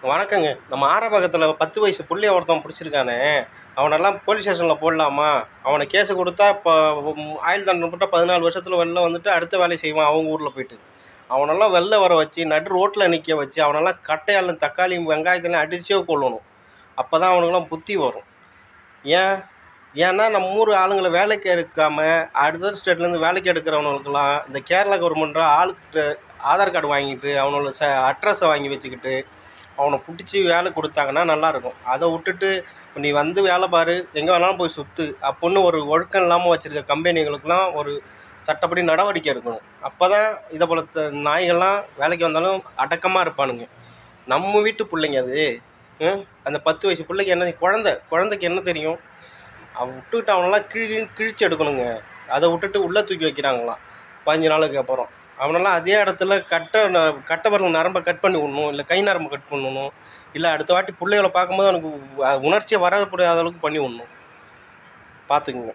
வணக்கங்க. நம்ம ஆரப்பாக்கத்தில 10 வயசு புள்ளைய ஒருத்தன் புடிச்சிருக்கானே, அவனெல்லாம் போலீஸ் ஸ்டேஷன்ல போடலாமா? அவன கேஸ் குடுத்தா இப்போ ஆயுள் தண்டனை போட்டா 14 வருஷத்துல வெளில வந்துட்டு அடுத்த வேலைய செய்வான் அவங்க ஊர்ல போயிட்டு. அவனெல்லாம் வெளில வர வச்சு, நடு ரோட்ல நிக்க வச்சு, அவனெல்லாம் கட்டையால தக்காளியும், வெங்காயத்தலாம் அடிச்சே கொல்லணும். அப்பதான் அவனுக்கெல்லாம் புத்தி வரும். ஏன்? ஏன்னா நம்ம ஊர் ஆளுங்கள வேலைக்கு எடுக்காம, அதர் ஸ்டேட்லேருந்து வேலைக்கு எடுக்கிறவனுங்களுக்கெல்லாம் இந்த கேரளா கவர்மெண்ட்ல ஆளுக்கிட்ட ஆதார் கார்டு வாங்கிட்டு, அவனோட அட்ரஸை வாங்கி வச்சுக்கிட்டு அவனை பிடிச்சி வேலை கொடுத்தாங்கன்னா நல்லாயிருக்கும். அதை விட்டுட்டு நீ வந்து வேலை பாரு, எங்கே வேணாலும் போய் சுற்று அப்புடின்னு ஒரு ஒழுக்கம் இல்லாமல் வச்சுருக்க கம்பெனிகளுக்கெல்லாம் ஒரு சட்டப்படி நடவடிக்கை எடுக்கணும். அப்போ தான் இதை போல நாய்கள்லாம் வேலைக்கு வந்தாலும் அடக்கமாக இருப்பானுங்க. நம்ம வீட்டு பிள்ளைங்க அது. அந்த 10 வயசு பிள்ளைக்கு என்ன குழந்தைக்கு என்ன தெரியும்? அவன் விட்டுக்கிட்டு அவனெல்லாம் கிழிச்சு எடுக்கணுங்க. அதை விட்டுட்டு உள்ளே தூக்கி வைக்கிறாங்களாம் 15 நாளுக்கு அப்புறம். அவனெல்லாம் அதே இடத்துல கட்டை விரல் நரம்பை கட் பண்ணி விடணும், இல்லை கை நரம்பை கட் பண்ணணும், இல்லை அடுத்த வாட்டி பிள்ளைகளை பார்க்கும்போது அவனுக்கு உணர்ச்சியை வரக்கூடிய அளவுக்கு பண்ணி விடணும். பார்த்துக்குங்க.